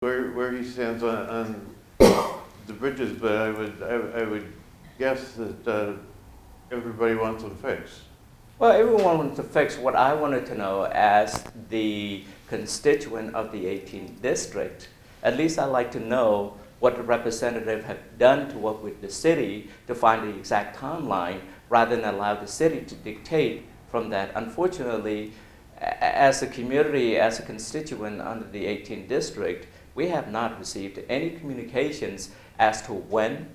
where he stands on the bridges, but I would guess that everybody wants them fixed. Well, everyone wants to fix. What I wanted to know as the constituent of the 18th district, at least I'd like to know what the representative have done to work with the city to find the exact timeline rather than allow the city to dictate from that. Unfortunately, as a community, as a constituent under the 18th district, we have not received any communications as to when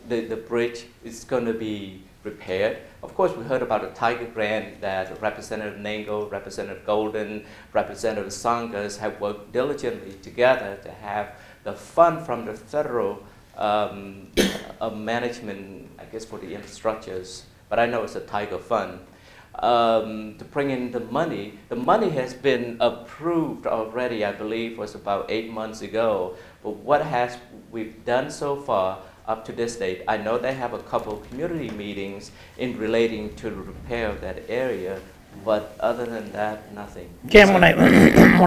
the bridge is going to be repaired. Of course, we heard about the Tiger Grant that Representative Nangle, Representative Golden, Representative Sangas have worked diligently together to have the fund from the federal management, I guess, for the infrastructures, but I know it's a Tiger Fund, to bring in the money. The money has been approved already, I believe, was about 8 months ago. But what has we've done so far up to this date? I know they have a couple of community meetings in relating to the repair of that area, but other than that, nothing. Ken, when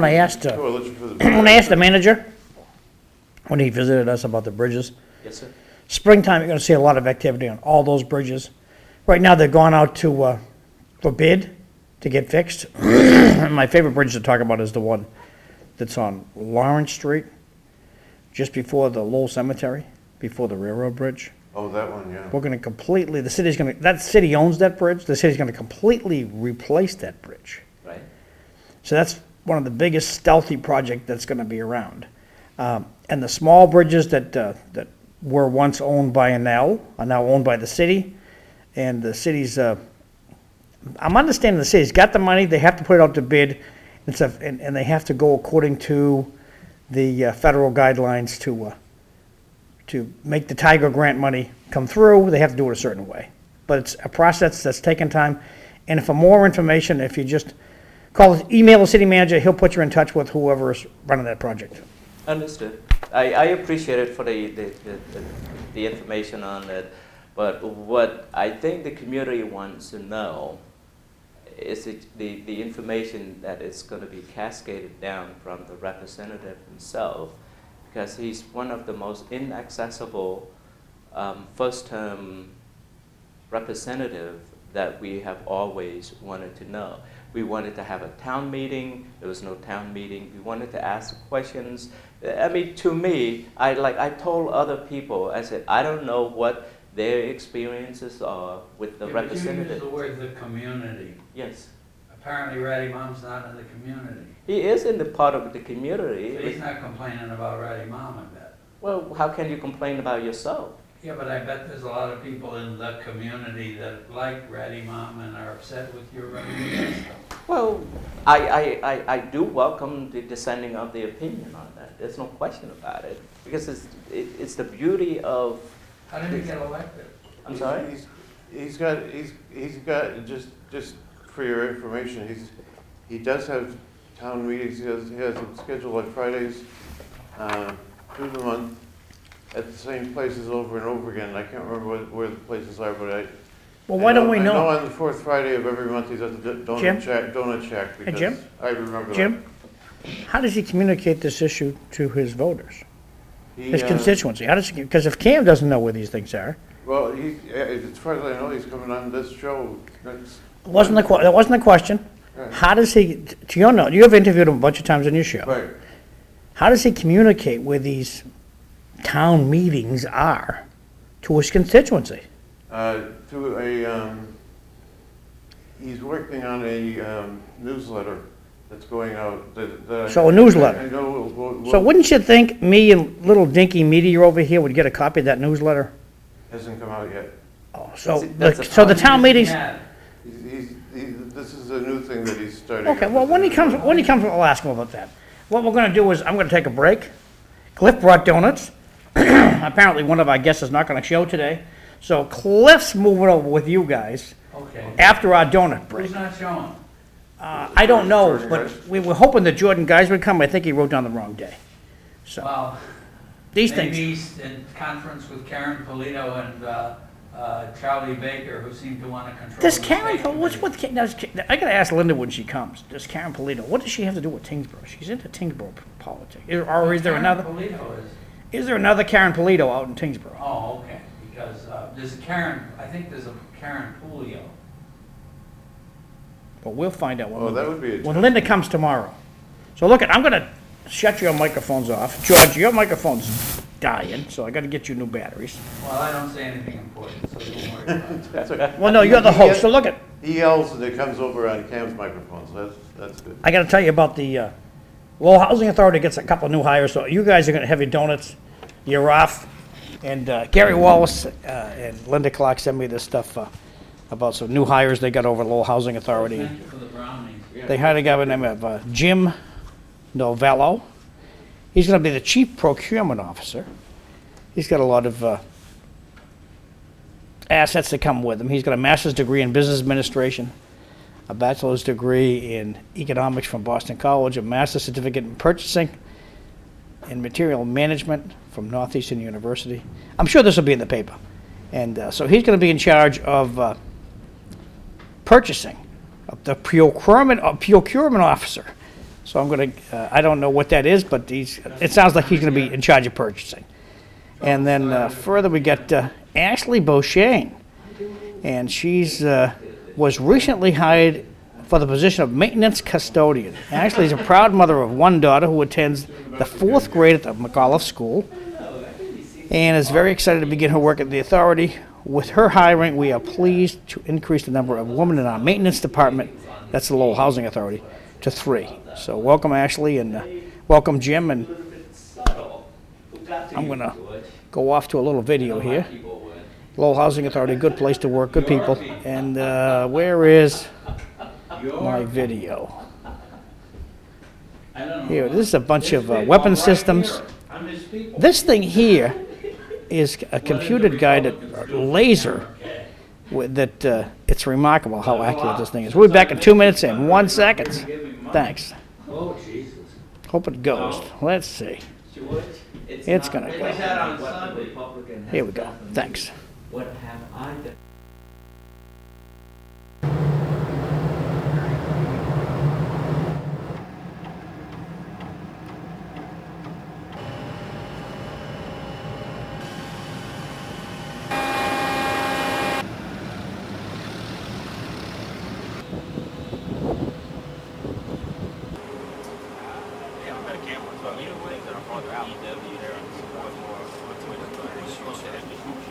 I asked the manager, when he visited us about the bridges, Yes, sir. springtime, you're gonna see a lot of activity on all those bridges. Right now, they're going out to, for bid to get fixed. My favorite bridge to talk about is the one that's on Lawrence Street, just before the Lowell Cemetery, before the railroad bridge. Oh, that one, yeah. We're gonna completely, that city owns that bridge, the city's gonna completely replace that bridge. Right. So that's one of the biggest stealthy project that's gonna be around. And the small bridges that were once owned by Enel are now owned by the city. And the city's, I'm understanding the city's got the money, they have to put it out to bid, and stuff, and they have to go according to the federal guidelines to make the Tiger Grant money come through. They have to do it a certain way. But it's a process that's taking time. And for more information, if you just email the city manager, he'll put you in touch with whoever is running that project. Understood. I appreciate it for the information on it, but what I think the community wants to know is the information that is going to be cascaded down from the representative himself, because he's one of the most inaccessible first-term representative that we have always wanted to know. We wanted to have a town meeting. There was no town meeting. We wanted to ask questions. I mean, to me, I told other people, I said, I don't know what their experiences are with the representative. But you use the word the community. Yes. Apparently Ratty Mom's not in the community. He is in the part of the community. So he's not complaining about Ratty Mom, I bet. Well, how can you complain about yourself? Yeah, but I bet there's a lot of people in the community that like Ratty Mom and are upset with your recommendation. Well, I do welcome the dissenting of the opinion on that. There's no question about it, because it's the beauty of. How did he get elected? I'm sorry? He's got just for your information, he does have town meetings. He has them scheduled on Fridays through the month at the same places over and over again. I can't remember where the places are, but Well, why don't we I know know? on the fourth Friday of every month he's at the donut shack because Jim? I remember Jim, how does he communicate this issue to his voters, that. his constituency? How does he, because if Cam doesn't know where these things are, Well, as far as I know, he's coming on this show next. that wasn't the question. Right. How does he, to your know, you have interviewed him a bunch of times on your show. Right. How does he communicate where these town meetings are to his constituency? He's working on a newsletter that's going out. So a newsletter. I know. So wouldn't you think me and little dinky meteor over here would get a copy of that newsletter? Hasn't come out yet. Oh, so, That's a so the town meetings, Yeah. This is a new thing that he's starting. okay, up. well, when he comes, we'll ask him about that. What we're gonna do is, I'm gonna take a break. Cliff brought donuts. Apparently, one of our guests is not gonna show today. So Cliff's moving over with you guys Okay. after our donut break. Who's not showing? I don't know, but we were hoping that Jordan Guys would come. I think he wrote down the wrong day. So, Well, these maybe things, he's in conference with Karen Polito and Charlie Baker, who seemed to want to control. Does the Karen, state what's committee. with, I gotta ask Linda when she comes, does Karen Polito, what does she have to do with Tingsboro? She's into Tingsboro politics. Or is there Karen another, Polito is there another Karen Polito out in Tingsboro? Oh, okay, because there's a Karen, I think there's a Karen Pulio. But we'll find out Oh, that would be a. when Linda comes tomorrow. So look, I'm gonna shut your microphones off. George, your microphone's dying, so I gotta get you new batteries. Well, I don't say anything important, so don't worry about it. That's okay. Well, no, you're the host, so look, He yells and it comes over on Cam's microphone, so that's good. I gotta tell you about the, Lowell Housing Authority gets a couple of new hires, so you guys are gonna have your donuts. You're off. And Gary Wallace and Linda Clark sent me this stuff about some new hires they got over Lowell Housing Authority. Thank you for the brownies. They hired a guy by the name of Jim Novello. He's going to be the chief procurement officer. He's got a lot of assets that come with him. He's got a master's degree in business administration, a bachelor's degree in economics from Boston College, a master's certificate in purchasing and material management from Northeastern University. I'm sure this will be in the paper. And so he's going to be in charge of purchasing, of the procurement officer. So I'm going to, I don't know what that is, but it sounds like he's going to be in charge of purchasing. And then further we got Ashley Beauchesne. And she's was recently hired for the position of maintenance custodian. Ashley's a proud mother of one daughter who attends the 4th grade at the McAuliffe School and is very excited to begin her work at the authority. With her hiring, we are pleased to increase the number of women in our maintenance department, that's the Lowell Housing Authority, to 3. So welcome Ashley and welcome Jim, and I'm going to go off to a little video here. Lowell Housing Authority, good place to work, good people. And where is my video? Here, this is a bunch of weapon systems. This thing here is a computer-guided laser that it's remarkable how accurate this thing is. We'll be back in 2 minutes and 1 second. Thanks. Oh, Jesus. Hope it goes. Let's see. It's gonna They did that on go. Sunday. Here we go. Thanks. What have I done?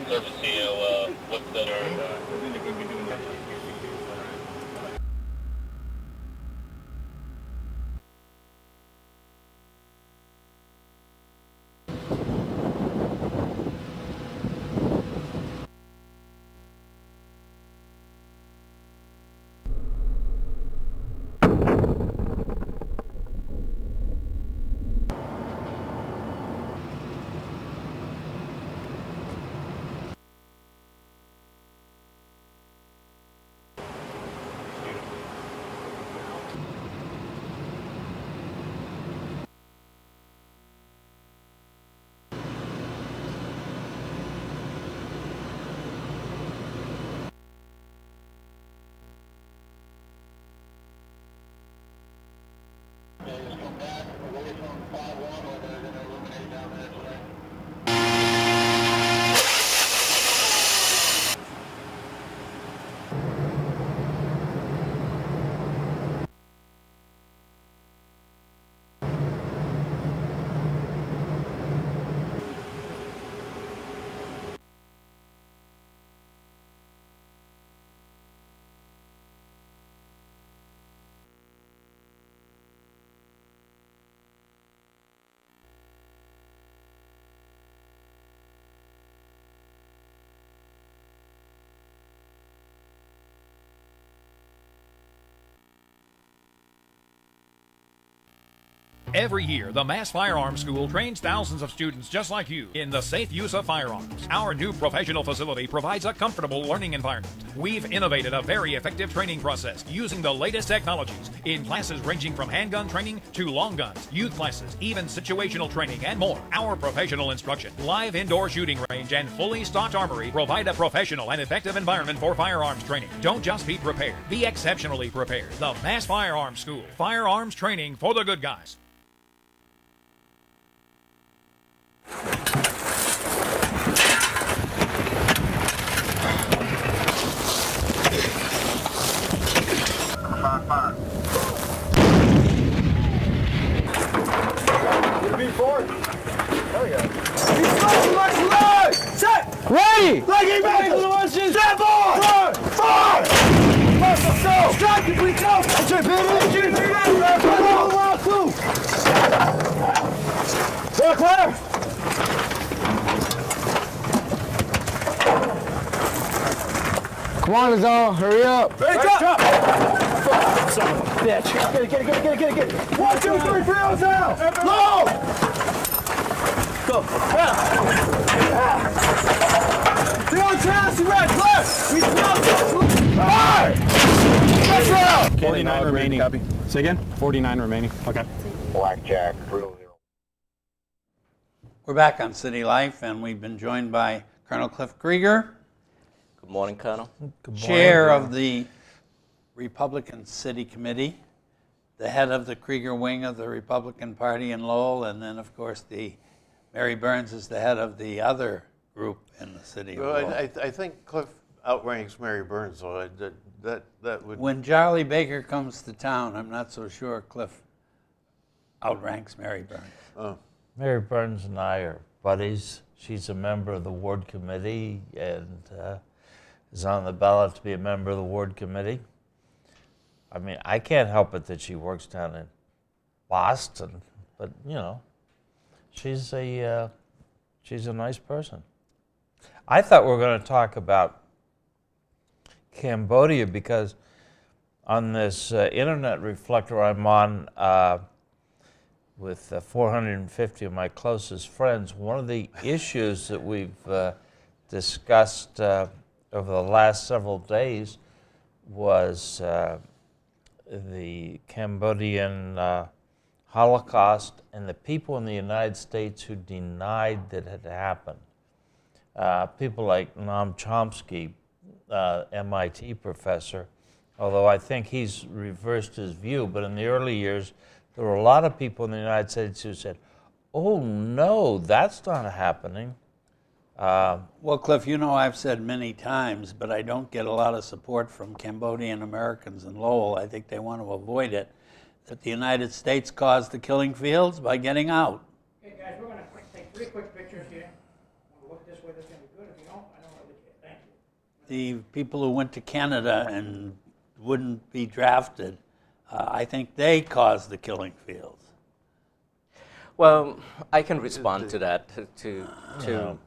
Love to see what's better. Every year, the Mass Firearms School trains thousands of students just like you in the safe use of firearms. Our new professional facility provides a comfortable learning environment. We've innovated a very effective training process using the latest technologies in classes ranging from handgun training to long guns, youth classes, even situational training, and more. Our professional instruction, live indoor shooting range, and fully stocked armory provide a professional and effective environment for firearms training. Don't just be prepared, be exceptionally prepared. The Mass Firearms School. Firearms training for the good guys. Ready! Leggy back to the launches! Stand by! Fire! Let's go! Strike if we go! That's it, baby! Clear, clear! Come on, Azal, hurry up! Break up! Son of a bitch! Get it! 1, 2, 3, Azal! Low! Go! They're on task, red, clear! We fire! Let's round! 49 remaining. Copy. Say again? 49 remaining. Okay. Blackjack, Brutal Zero. We're back on City Life, and we've been joined by Colonel Cliff Krieger, Good morning, Colonel. Chair of the Republican City Committee, the head of the Krieger wing of the Republican Party in Lowell, and then, of course, Mary Burns is the head of the other group in the city of Well, Lowell. I think Cliff outranks Mary Burns, so that would. When Charlie Baker comes to town, I'm not so sure Cliff outranks Mary Burns. Mary Burns and I are buddies. She's a member of the ward committee and is on the ballot to be a member of the ward committee. I mean, I can't help it that she works down in Boston, but you know, she's a nice person. I thought we were going to talk about Cambodia because on this internet reflector I'm on with 450 of my closest friends, one of the issues that we've discussed over the last several days was the Cambodian Holocaust and the people in the United States who denied that it had happened. People like Noam Chomsky, MIT professor, although I think he's reversed his view, but in the early years, there were a lot of people in the United States who said, oh no, that's not happening. Well, Cliff, you know I've said many times, but I don't get a lot of support from Cambodian Americans in Lowell. I think they want to avoid it, that the United States caused the killing fields by getting out. Okay, guys, we're going to take 3 quick pictures here. Look this way, this is going to be good. If you don't, I don't really care. Thank you. The people who went to Canada and wouldn't be drafted, I think they caused the killing fields. Well, I can respond to that, to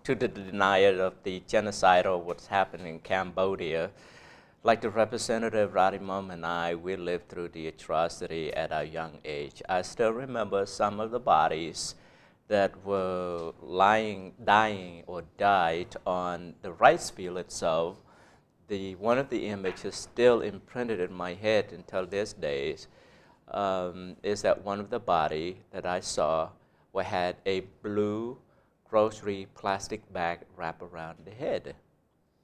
the denial of the genocide or what's happening in Cambodia. Like the Representative Radimum and I, we lived through the atrocity at a young age. I still remember some of the bodies that were dying or died on the rice field itself. One of the images still imprinted in my head until this days is that one of the body that I saw had a blue grocery plastic bag wrapped around the head.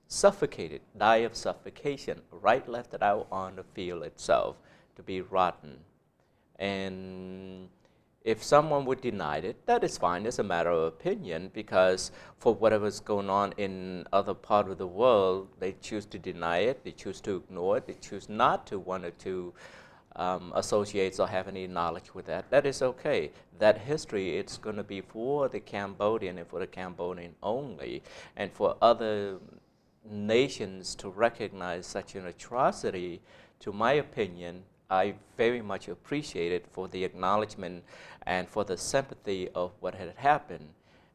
Suffocated, die of suffocation, right left it out on the field itself to be rotten. And if someone would deny it, that is fine, it's a matter of opinion, because for whatever's going on in other part of the world, they choose to deny it, they choose to ignore it, they choose not to want to associate or have any knowledge with that. That is okay. That history, it's going to be for the Cambodian and for the Cambodian only, and for other nations to recognize such an atrocity, to my opinion, I very much appreciate it for the acknowledgement and for the sympathy of what had happened.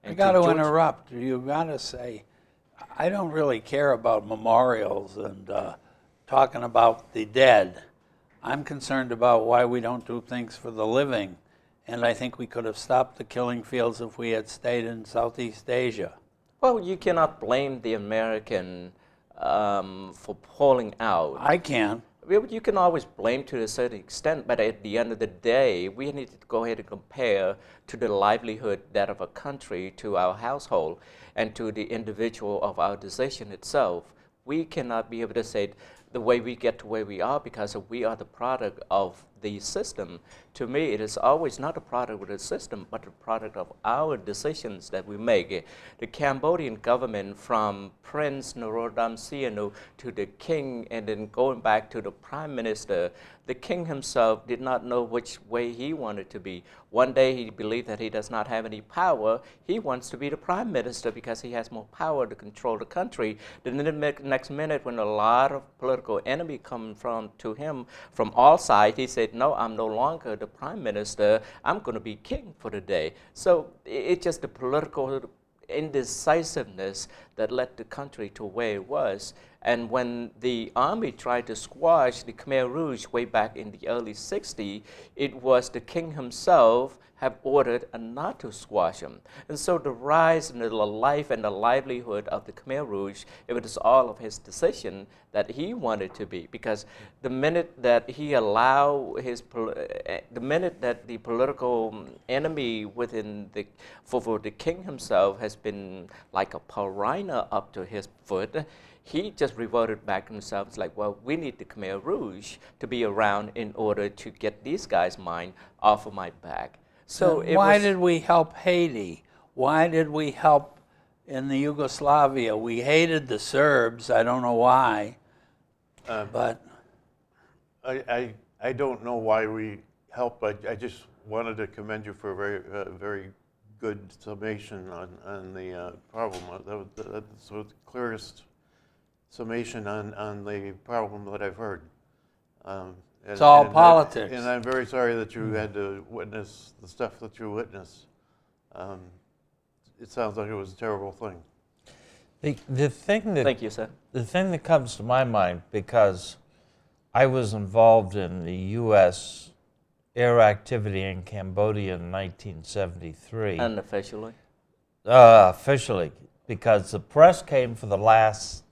And I got to interrupt. You got to say, I don't really care about memorials and talking about the dead. I'm concerned about why we don't do things for the living. And I think we could have stopped the killing fields if we had stayed in Southeast Asia. Well, you cannot blame the American for pulling out. I can. Well, you can always blame to a certain extent, but at the end of the day, we need to go ahead and compare to the livelihood that of a country, to our household, and to the individual of our decision itself. We cannot be able to say the way we get to where we are because we are the product of the system. To me, it is always not a product of the system, but a product of our decisions that we make. The Cambodian government, from Prince Norodom Sihanouk to the king, and then going back to the prime minister, the king himself did not know which way he wanted to be. One day he believed that he does not have any power. He wants to be the prime minister because he has more power to control the country. Then the next minute, when a lot of political enemy come to him from all sides, he said, no, I'm no longer the prime minister. I'm going to be king for the day. So it's just the political indecisiveness that led the country to where it was. And when the army tried to squash the Khmer Rouge way back in the early 60s, it was the king himself have ordered not to squash him. And so the rise in the life and the livelihood of the Khmer Rouge, it was all of his decision that he wanted to be. Because the minute that he allowed the minute that the political enemy within for the king himself has been like a piranha up to his foot, he just reverted back himself. It's like, well, we need the Khmer Rouge to be around in order to get these guys' mind off of my back. So why did we help Haiti? Why did we help in the Yugoslavia? We hated the Serbs. I don't know why, but I don't know why we helped. I just wanted to commend you for a very good summation on the problem. That's the clearest summation on the problem that I've heard. It's all politics. And I'm very sorry that you had to witness the stuff that you witnessed. It sounds like it was a terrible thing. The thing that Thank you, sir. The thing that comes to my mind, because I was involved in the U.S. air activity in Cambodia in 1973. Unofficially. Officially, because the press came for the last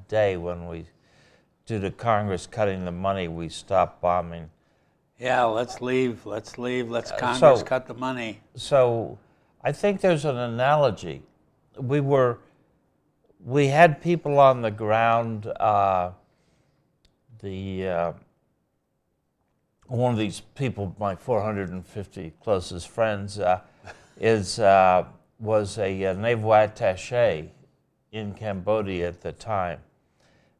day when we, due to Congress cutting the money, we stopped bombing. Yeah, let's leave. Let's Congress cut the money. So I think there's an analogy. We had people on the ground. One of these people, my 450 closest friends, was a naval attaché in Cambodia at the time,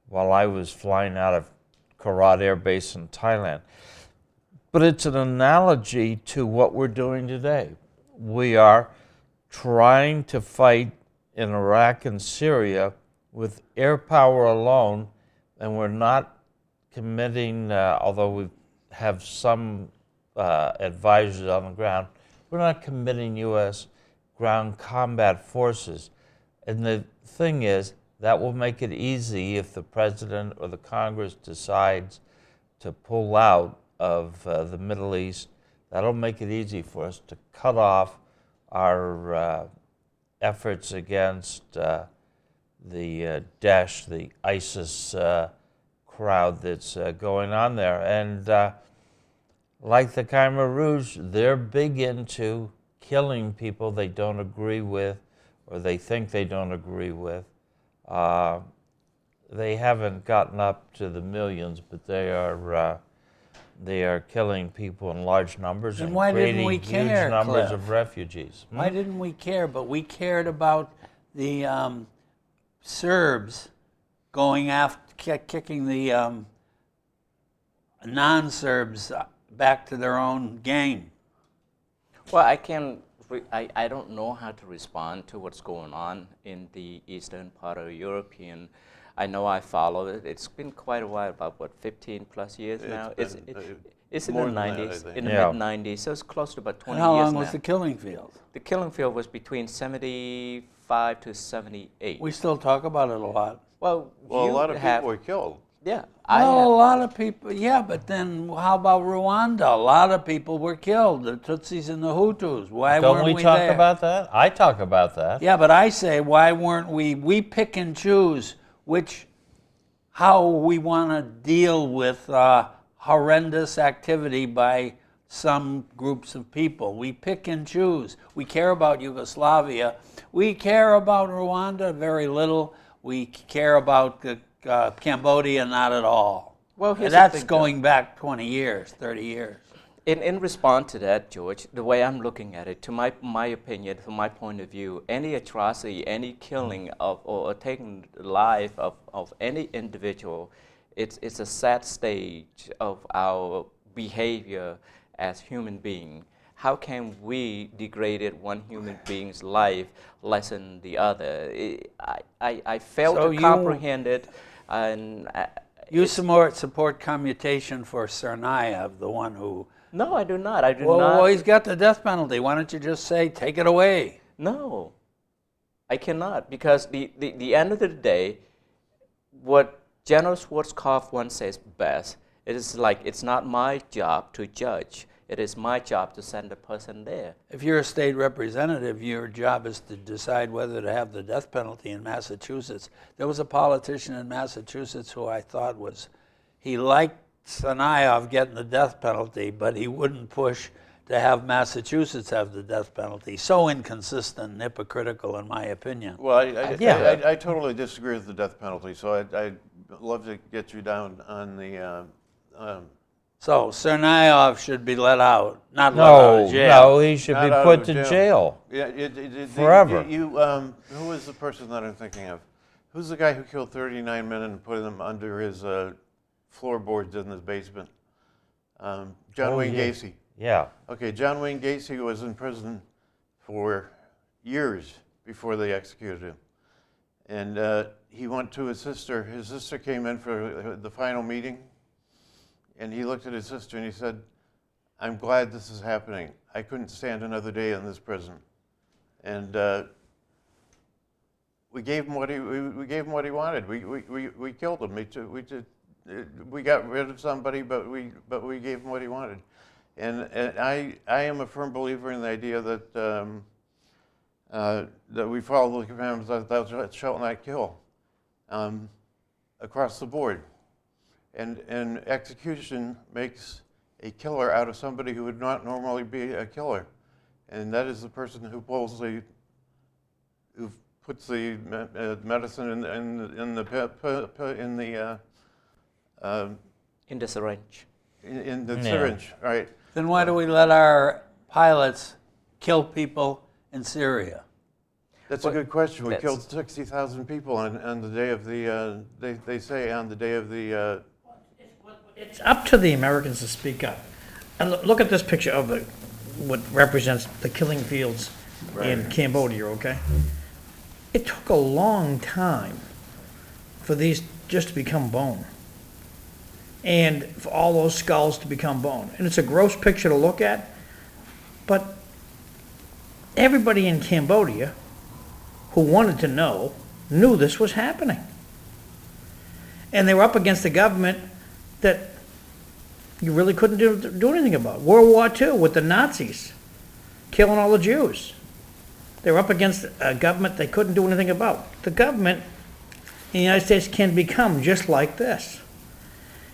while I was flying out of Korat Air Base in Thailand. But it's an analogy to what we're doing today. We are trying to fight in Iraq and Syria with air power alone, and we're not committing, although we have some advisors on the ground, we're not committing U.S. ground combat forces. And the thing is, that will make it easy if the president or the Congress decides to pull out of the Middle East. That'll make it easy for us to cut off our efforts against the Daesh, the ISIS crowd that's going on there. And like the Khmer Rouge, they're big into killing people they don't agree with or they think they don't agree with. They haven't gotten up to the millions, but they are killing people in large numbers and why didn't creating we care, huge numbers Cliff? of refugees. Why didn't we care? But we cared about the Serbs going after, kicking the non-Serbs back to their own game. Well, I don't know how to respond to what's going on in the eastern part of European. I know I follow it. It's been quite a while, about what, 15 plus years now? It's in the more than that, I 90s, think. in the Yeah. mid-90s, so it's close to about 20 And how years long now. was the killing field? The killing field was between 75 to 78. We still talk about it a lot. Well, Well, a you lot of have, people were killed. Yeah, Well, a lot of people, yeah, but then how about Rwanda? A lot of people were killed, the Tutsis and the Hutus. Why Don't weren't we we talk there? about that? I talk about that. Yeah, but I say, why weren't we? We pick and choose how we want to deal with horrendous activity by some groups of people. We pick and choose. We care about Yugoslavia. We care about Rwanda very little. We care about Cambodia not at all. Well, And here's the that's thing, going back 20 years, 30 years. In response to that, George, the way I'm looking at it, to my opinion, from my point of view, any atrocity, any killing of or taking the life of any individual, it's a sad stage of our behavior as human beings. How can we degrade one human being's life less than the other? I fail So to you- comprehend it, and You support commutation for Tsarnaev, the one who... no, I do not. I do Well, not. he's got the death penalty. Why don't you just say, take it away? No, I cannot, because the end of the day, what General Schwarzkopf once says best, it is like, it's not my job to judge. It is my job to send a person there. If you're a state representative, your job is to decide whether to have the death penalty in Massachusetts. There was a politician in Massachusetts who I thought he liked Tsarnaev getting the death penalty, but he wouldn't push to have Massachusetts have the death penalty. So inconsistent and hypocritical, in my opinion. Well, Yeah. I totally disagree with the death penalty, so I'd love to get you down on the, So Tsarnaev should be let out, not let out No, of jail. no, he should Not be out put of to jail. jail. yeah, Forever. Who is the person that I'm thinking of? Who's the guy who killed 39 men and put them under his floorboards in his basement? John Oh, Wayne yeah. Gacy. Yeah. Okay, John Wayne Gacy was in prison for years before they executed him. And he went to his sister. His sister came in for the final meeting. And he looked at his sister and he said, I'm glad this is happening. I couldn't stand another day in this prison. And we gave him what he wanted. We killed him. We got rid of somebody, but we gave him what he wanted. And I am a firm believer in the idea that that we follow the commandments that thou shalt not kill across the board. And execution makes a killer out of somebody who would not normally be a killer, and that is the person who puts the medicine in In the syringe. the Yeah. syringe, right? Then why do we let our pilots kill people in Syria? That's a good question. We that's- killed 60,000 people on the day of the. They say on the day of the. It's up to the Americans to speak up. And look at this picture of what represents the killing fields in Cambodia, okay? It took a long time for these just to become bone. And for all those skulls to become bone. And it's a gross picture to look at, but everybody in Cambodia who wanted to know knew this was happening. And they were up against a government that you really couldn't do anything about. World War II with the Nazis killing all the Jews. They were up against a government they couldn't do anything about. The government in the United States can become just like this.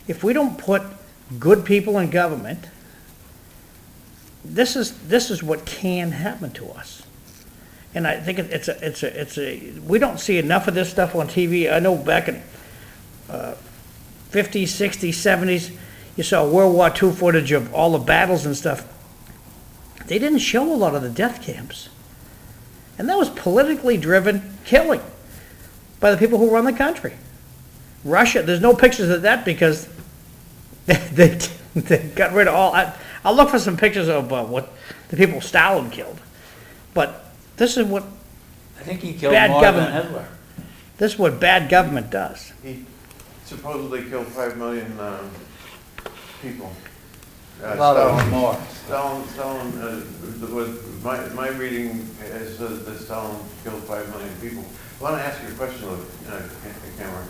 If we don't put good people in government, this is what can happen to us. And I think it's a we don't see enough of this stuff on TV. I know back in 50s, 60s, 70s, you saw World War II footage of all the battles and stuff. They didn't show a lot of the death camps. And that was politically driven killing by the people who run the country. Russia, there's no pictures of that because they got rid of all. I'll look for some pictures of what the people Stalin killed. But this is what I think he killed Bad more government. than Hitler. this is what bad government does. He supposedly killed 5 million people. A lot of them more. Stalin was my reading is that Stalin killed 5 million people. I want to ask you a question, Cameron.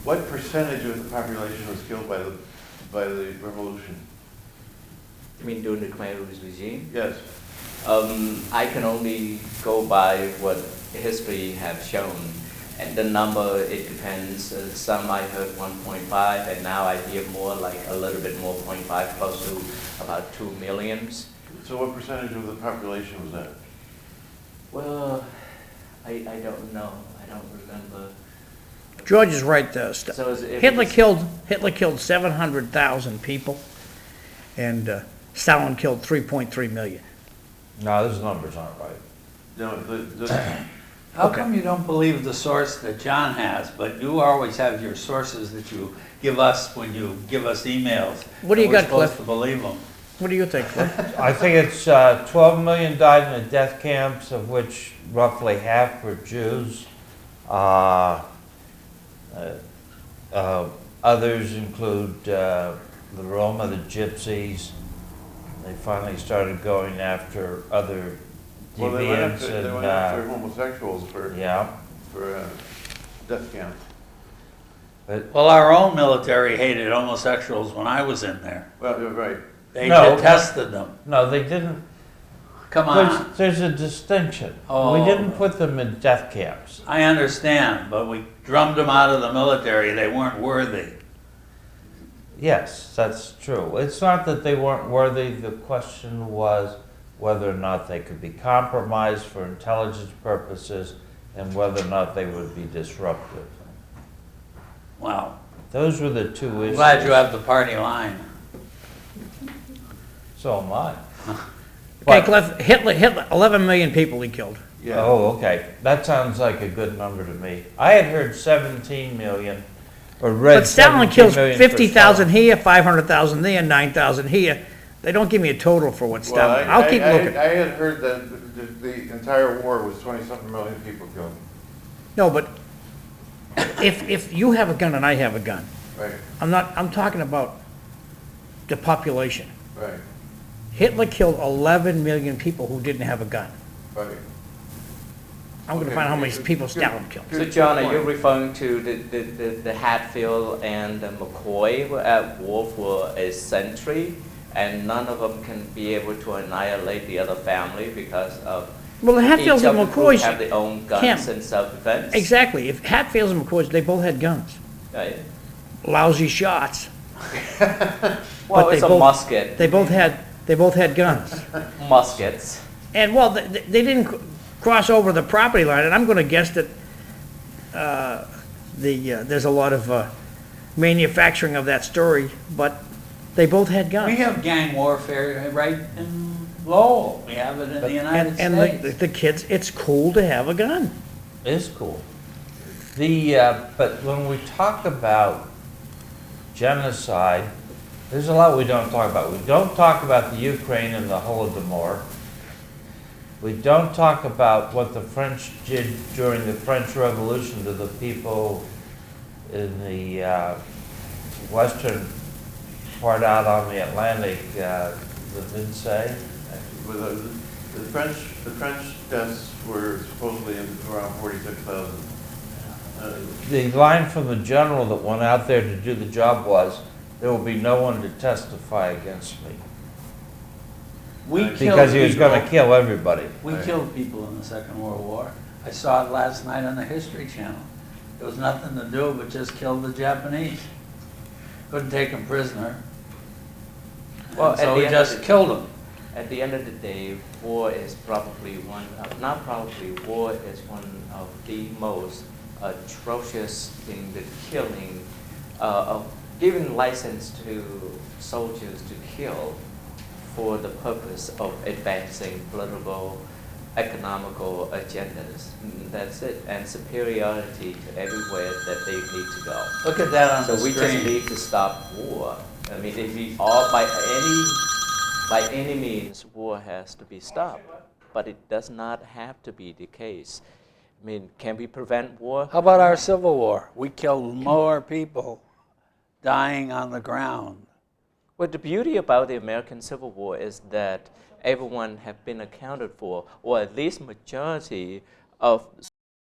what percentage of the population was killed by the revolution? I mean, during the Khmer Rouge regime? Yes. I can only go by what history have shown. And the number, it depends. Some I heard 1.5, and now I hear more, like a little bit more, 0.5, close to about 2 million. So what percentage of the population was that? Well, I don't know. I don't remember. George is right, So if Hitler it's- killed 700,000 people, and Stalin killed 3.3 million. No, those numbers aren't right. No, How come you don't believe the source that John has, but you always have your sources that you give us when you give us emails? What do you and we're got, Cliff? supposed to believe them. What do you think, Cliff? I think it's 12 million died in the death camps, of which roughly half were Jews. Others include the Roma, the Gypsies. They finally started going after other well, they went deviants. after homosexuals for Yeah. Death camps. But Well, our own military hated homosexuals when I was in there. Well, you're right. They No. detested them. no, they didn't. Come on. There's a distinction. Oh. We didn't put them in death camps. I understand, but we drummed them out of the military. They weren't worthy. Yes, that's true. It's not that they weren't worthy. The question was whether or not they could be compromised for intelligence purposes and whether or not they would be disruptive. Wow. Those were the two I'm issues. glad you have the party line. So am I. Okay, But- Cliff, Hitler, 11 million people he killed. Yeah. Oh, okay. That sounds like a good number to me. I had heard 17 million, or read But Stalin 17 kills million for 50,000 Stalin. here, 500,000 there, 9,000 here. They don't give me a total for what Well, Stalin, I'll keep looking. I had heard that the entire war was 20-something million people killed. No, but if you have a gun and I have a gun, Right, I'm talking about the population. right, Hitler killed 11 million people who didn't have a gun. right. I'm gonna Okay, find out how many good, people good. Stalin killed. So Good John, are you point. referring to the Hatfield and the McCoy were at war for a century, and none of them can be able to annihilate the other family because of Well, the Hatfields each of and the group McCoys, have their own guns Camp. and self-defense? exactly, if Hatfields and McCoys, they both had guns. Right. Lousy shots. Well, But it's they a both- musket. They both had guns. Muskets. And, well, they didn't cross over the property line, and I'm gonna guess that, there's a lot of, manufacturing of that story, but they both had guns. We have gang warfare right in Lowell. We have it in the United And States. the kids, it's cool to have a gun. Is cool. But when we talk about genocide, there's a lot we don't talk about. We don't talk about the Ukraine and the Holodomor. We don't talk about what the French did during the French Revolution to the people in the western part out on the Atlantic, the Vinci. With the French deaths were supposedly around 46,000. The line from the general that went out there to do the job was, "There will be no one to testify against me," We Because because he was killed going to people. kill everybody. We Right. killed people in the Second World War. I saw it last night on the History Channel. There was nothing to do but just kill the Japanese. Couldn't take them prisoner. Well, And at so the we end of just the- killed them. At the end of the day, war is probably war is one of the most atrocious thing, the killing, of giving license to soldiers to kill for the purpose of advancing political, economical agendas. That's it, and superiority to everywhere that they need to go. Look at that on the So we just screen. need to stop war. I mean, if we by any means, war has to be stopped, but it does not have to be the case. I mean, can we prevent war? How about our Civil War? We killed more people dying on the ground. Well, the beauty about the American Civil War is that everyone have been accounted for, or at least majority of